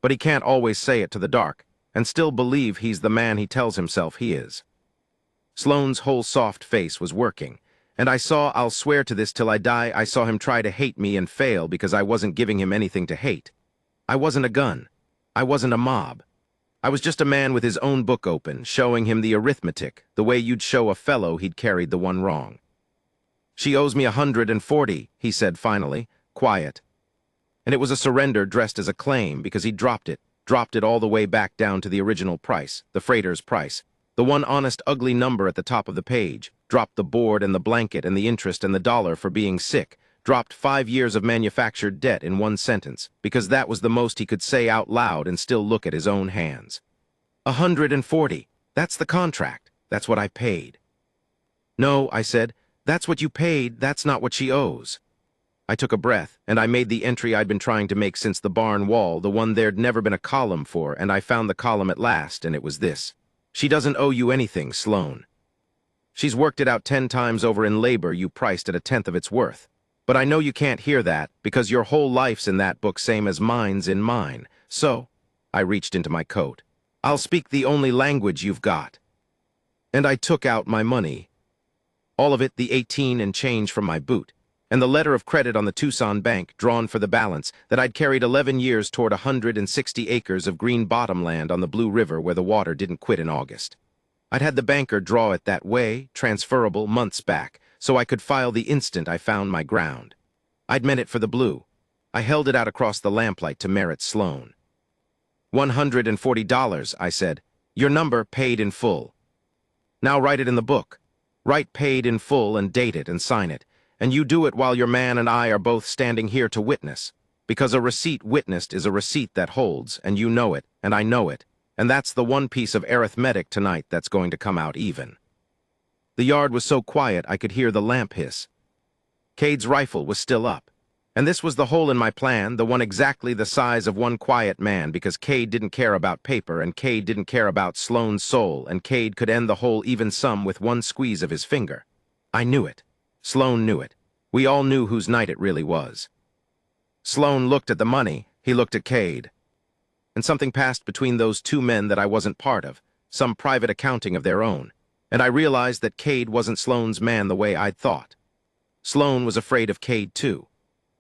But he can't always say it to the dark and still believe he's the man he tells himself he is. Sloane's whole soft face was working, and I'll swear to this till I die, I saw him try to hate me and fail because I wasn't giving him anything to hate. I wasn't a gun. I wasn't a mob. I was just a man with his own book open, showing him the arithmetic, the way you'd show a fellow he'd carried the one wrong. "She owes me 140, he said finally, quiet. And it was a surrender dressed as a claim because he dropped it all the way back down to the original price, the freighter's price, the one honest ugly number at the top of the page, dropped the board and the blanket and the interest and the dollar for being sick, dropped 5 years of manufactured debt in one sentence, because that was the most he could say out loud and still look at his own hands. 140, that's the contract, that's what I paid. No, I said, that's what you paid, that's not what she owes. I took a breath, and I made the entry I'd been trying to make since the barn wall, the one there'd never been a column for, and I found the column at last, and it was this. She doesn't owe you anything, Sloane. She's worked it out 10 times over in labor you priced at 1/10 of its worth. But I know you can't hear that, because your whole life's in that book same as mine's in mine. So, I reached into my coat. I'll speak the only language you've got. And I took out my money. All of it, the 18 and change from my boot, and the letter of credit on the Tucson bank drawn for the balance that I'd carried 11 years toward 160 acres of green bottomland on the Blue River where the water didn't quit in August. I'd had the banker draw it that way, transferable, months back, so I could file the instant I found my ground. I'd meant it for the blue. I held it out across the lamplight to Merritt Sloane. $140, I said. Your number paid in full. Now write it in the book. Write paid in full and date it and sign it. And you do it while your man and I are both standing here to witness. Because a receipt witnessed is a receipt that holds, and you know it, and I know it. And that's the one piece of arithmetic tonight that's going to come out even. The yard was so quiet I could hear the lamp hiss. Cade's rifle was still up. And this was the hole in my plan, the one exactly the size of one quiet man, because Cade didn't care about paper, and Cade didn't care about Sloane's soul, and Cade could end the hole even some with one squeeze of his finger. I knew it. Sloane knew it. We all knew whose night it really was. Sloane looked at the money. He looked at Cade. And something passed between those two men that I wasn't part of, some private accounting of their own. And I realized that Cade wasn't Sloane's man the way I'd thought. Sloane was afraid of Cade, too.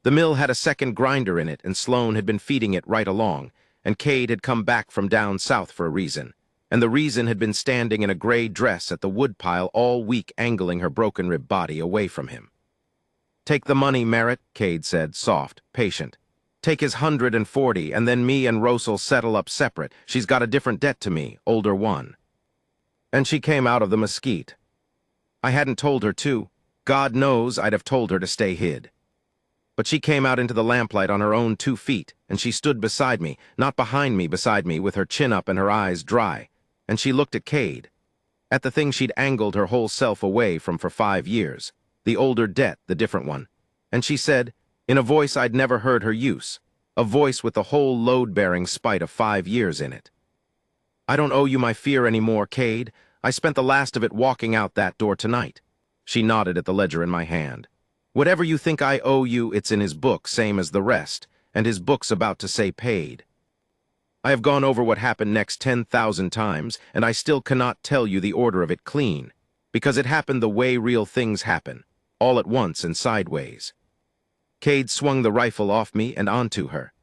The mill had a second grinder in it, and Sloane had been feeding it right along, and Cade had come back from down south for a reason, and the reason had been standing in a gray dress at the woodpile all week angling her broken-rib body away from him. Take the money, Merritt, Cade said, soft, patient. Take his 140, and then me and Rose'll settle up separate. She's got a different debt to me, older one. And she came out of the mesquite. I hadn't told her to. God knows I'd have told her to stay hid. But she came out into the lamplight on her own 2 feet, and she stood beside me, not behind me, beside me, with her chin up and her eyes dry. And she looked at Cade, at the thing she'd angled her whole self away from for 5 years, the older debt, the different one. And she said, in a voice I'd never heard her use, a voice with the whole load-bearing spite of 5 years in it. I don't owe you my fear anymore, Cade. I spent the last of it walking out that door tonight. She nodded at the ledger in my hand. Whatever you think I owe you, it's in his book, same as the rest, and his book's about to say paid. I have gone over what happened next 10,000 times, and I still cannot tell you the order of it clean, because it happened the way real things happen, all at once and sideways. Cade swung the rifle off me and onto her.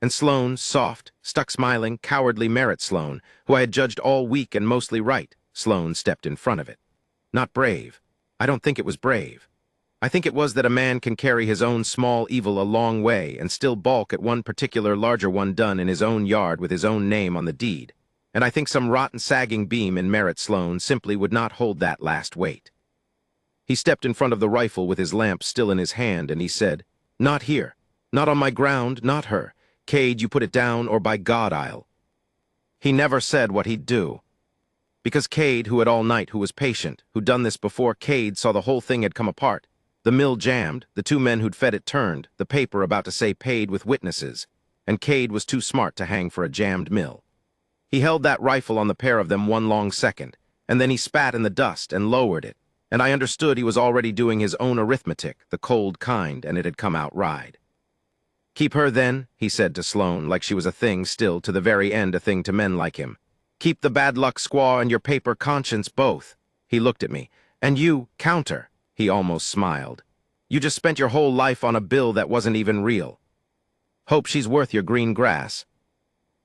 And Sloane, soft, stuck smiling, cowardly Merritt Sloane, who I had judged all weak and mostly right, Sloane stepped in front of it. Not brave. I don't think it was brave. I think it was that a man can carry his own small evil a long way and still balk at one particular larger one done in his own yard with his own name on the deed. And I think some rotten sagging beam in Merritt Sloane simply would not hold that last weight. He stepped in front of the rifle with his lamp still in his hand, and he said, "Not here. Not on my ground, not her. Cade, you put it down, or by God I'll." He never said what he'd do. Because Cade, who had all night, who was patient, who'd done this before, Cade saw the whole thing had come apart. The mill jammed, the 2 men who'd fed it turned, the paper about to say paid with witnesses, and Cade was too smart to hang for a jammed mill. He held that rifle on the pair of them one long second, and then he spat in the dust and lowered it, and I understood he was already doing his own arithmetic, the cold kind, and it had come out right. "Keep her, then," he said to Sloane, like she was a thing still, to the very end a thing to men like him. "Keep the bad luck squaw and your paper conscience both." He looked at me. "And you, counter." He almost smiled. "You just spent your whole life on a bill that wasn't even real. Hope she's worth your green grass."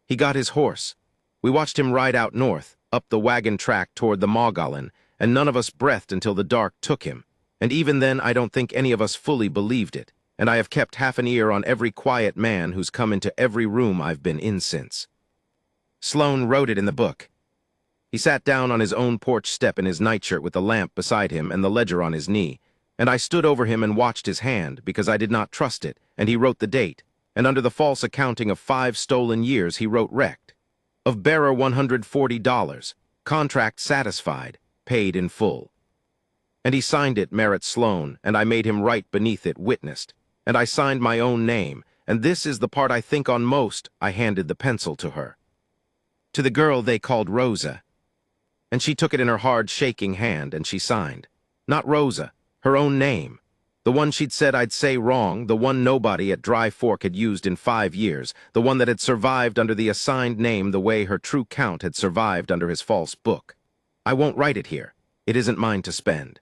He got his horse. We watched him ride out north, up the wagon track toward the Mogollon, and none of us breathed until the dark took him. And even then I don't think any of us fully believed it, and I have kept half an ear on every quiet man who's come into every room I've been in since. Sloane wrote it in the book. He sat down on his own porch step in his nightshirt with the lamp beside him and the ledger on his knee, and I stood over him and watched his hand because I did not trust it, and he wrote the date, and under the false accounting of 5 stolen years he wrote wrecked. Of bearer $140, contract satisfied, paid in full. And he signed it Merritt Sloane, and I made him write beneath it witnessed, and I signed my own name, and this is the part I think on most. I handed the pencil to her. To the girl they called Rosa. And she took it in her hard, shaking hand, and she signed. Not Rosa, her own name. The one she'd said I'd say wrong, the one nobody at Dry Fork had used in 5 years, the one that had survived under the assigned name the way her true count had survived under his false book. I won't write it here. It isn't mine to spend.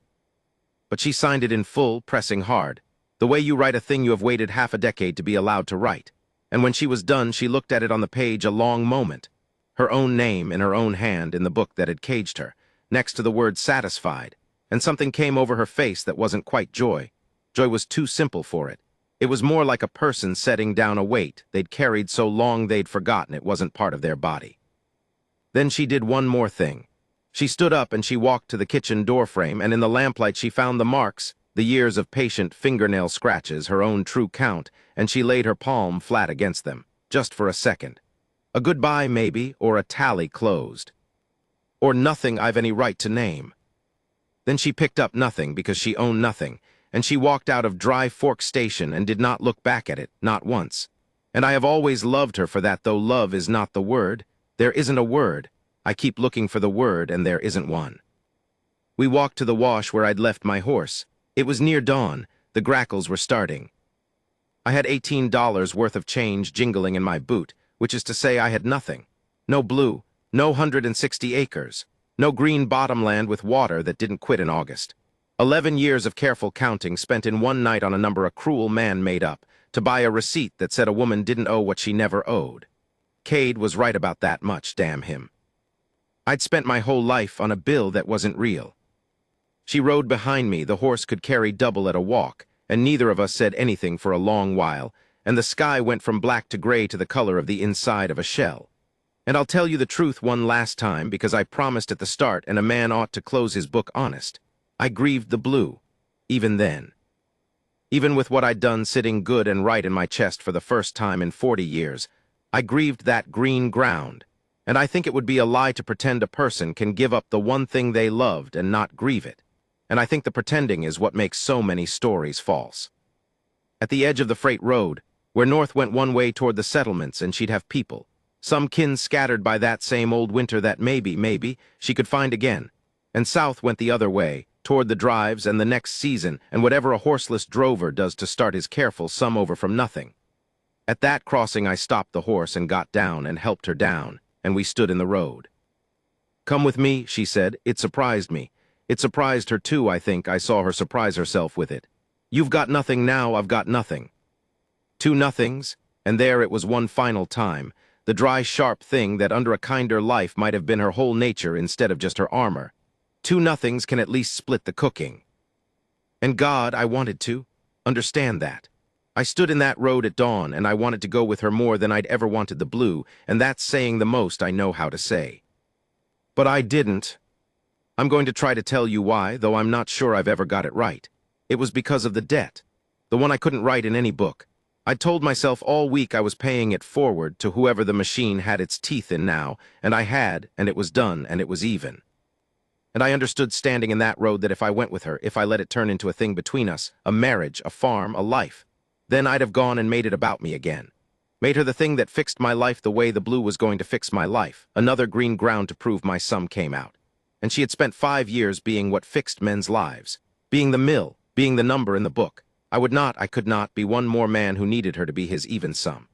But she signed it in full, pressing hard, the way you write a thing you have waited half a decade to be allowed to write. And when she was done, she looked at it on the page a long moment. Her own name in her own hand in the book that had caged her, next to the word satisfied, and something came over her face that wasn't quite joy. Joy was too simple for it. It was more like a person setting down a weight they'd carried so long they'd forgotten it wasn't part of their body. Then she did one more thing. She stood up and she walked to the kitchen doorframe, and in the lamplight she found the marks, the years of patient fingernail scratches, her own true count, and she laid her palm flat against them, just for a second. A goodbye, maybe, or a tally closed. Or nothing I've any right to name. Then she picked up nothing because she owned nothing, and she walked out of Dry Fork Station and did not look back at it, not once. And I have always loved her for that, though love is not the word. There isn't a word. I keep looking for the word, and there isn't one. We walked to the wash where I'd left my horse. It was near dawn. The grackles were starting. I had $18 worth of change jingling in my boot, which is to say I had nothing. No blue, no 160 acres, no green bottomland with water that didn't quit in August. 11 years of careful counting spent in one night on a number a cruel man made up to buy a receipt that said a woman didn't owe what she never owed. Cade was right about that much, damn him. I'd spent my whole life on a bill that wasn't real. She rode behind me, the horse could carry double at a walk, and neither of us said anything for a long while, and the sky went from black to gray to the color of the inside of a shell. And I'll tell you the truth one last time, because I promised at the start, and a man ought to close his book honest. I grieved the blue, even then. Even with what I'd done sitting good and right in my chest for the first time in 40 years, I grieved that green ground, and I think it would be a lie to pretend a person can give up the one thing they loved and not grieve it. And I think the pretending is what makes so many stories false. At the edge of the freight road, where north went one way toward the settlements, and she'd have people, some kin scattered by that same old winter that maybe, she could find again, and south went the other way, toward the drives and the next season, and whatever a horseless drover does to start his careful sum over from nothing. At that crossing I stopped the horse and got down and helped her down, and we stood in the road. "Come with me," she said. It surprised me. It surprised her too, I think. I saw her surprise herself with it. "You've got nothing now, I've got nothing." 2 nothings, and there it was one final time, the dry, sharp thing that under a kinder life might have been her whole nature instead of just her armor. 2 nothings can at least split the cooking. And God, I wanted to understand that. I stood in that road at dawn, and I wanted to go with her more than I'd ever wanted the blue, and that's saying the most I know how to say. But I didn't. I'm going to try to tell you why, though I'm not sure I've ever got it right. It was because of the debt, the one I couldn't write in any book. I'd told myself all week I was paying it forward to whoever the machine had its teeth in now, and I had, and it was done, and it was even. And I understood standing in that road that if I went with her, if I let it turn into a thing between us, a marriage, a farm, a life, then I'd have gone and made it about me again. Made her the thing that fixed my life the way the blue was going to fix my life, another green ground to prove my sum came out. and she had spent 5 years being what fixed men's lives, being the mill, being the number in the book. I could not be one more man who needed her to be his even sum.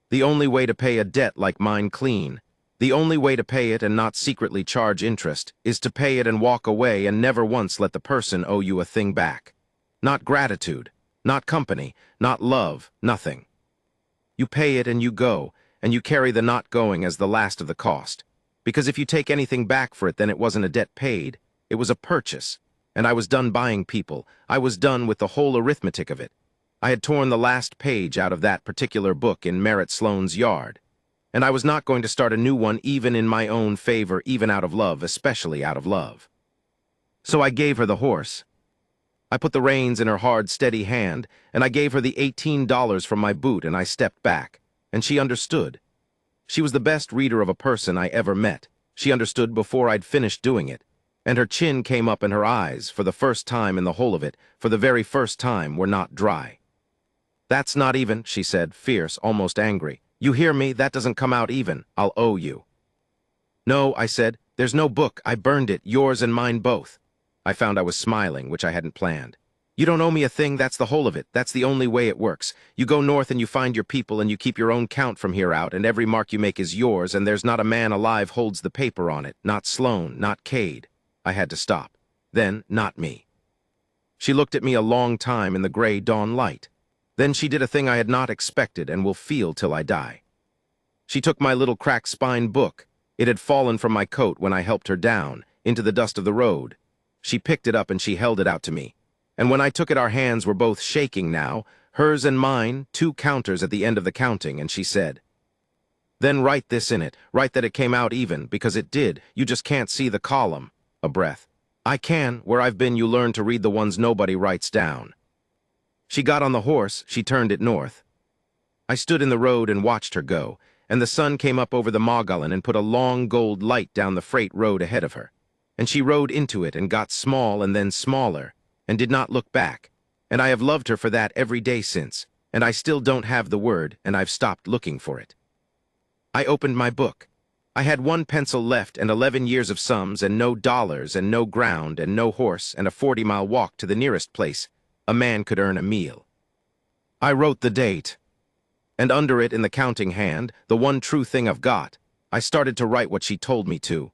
The only way to pay a debt like mine clean, the only way to pay it and not secretly charge interest, is to pay it and walk away and never once let the person owe you a thing back. Not gratitude, not company, not love, nothing. You pay it and you go, and you carry the not going as the last of the cost. Because if you take anything back for it, then it wasn't a debt paid, it was a purchase. And I was done buying people. I was done with the whole arithmetic of it. I had torn the last page out of that particular book in Merritt Sloane's yard. And I was not going to start a new one even in my own favor, even out of love, especially out of love. So I gave her the horse. I put the reins in her hard, steady hand, and I gave her the $18 from my boot, and I stepped back. And she understood. She was the best reader of a person I ever met. She understood before I'd finished doing it. And her chin came up and her eyes, for the first time in the whole of it, for the very first time, were not dry. "That's not even," she said, fierce, almost angry. "You hear me? That doesn't come out even. I'll owe you." "No," I said. "There's no book. I burned it, yours and mine both." I found I was smiling, which I hadn't planned. "You don't owe me a thing, that's the whole of it. That's the only way it works. You go north and you find your people and you keep your own count from here out, and every mark you make is yours, and there's not a man alive holds the paper on it. Not Sloane, not Cade." I had to stop. Then, not me. She looked at me a long time in the gray dawn light. Then she did a thing I had not expected and will feel till I die. She took my little crack-spine book. It had fallen from my coat when I helped her down, into the dust of the road. She picked it up and she held it out to me. And when I took it, our hands were both shaking now, hers and mine, 2 counters at the end of the counting, and she said, "Then write this in it. Write that it came out even, because it did. You just can't see the column." A breath. "I can. Where I've been, you learn to read the ones nobody writes down." She got on the horse. She turned it north. I stood in the road and watched her go, and the sun came up over the Mogollon and put a long gold light down the freight road ahead of her. And she rode into it and got small and then smaller, and did not look back. And I have loved her for that every day since, and I still don't have the word, and I've stopped looking for it. I opened my book. I had 1 pencil left and 11 years of sums and no dollars and no ground and no horse and a 40-mile walk to the nearest place a man could earn a meal. I wrote the date, and under it in the counting hand, the one true thing I've got, I started to write what she told me to,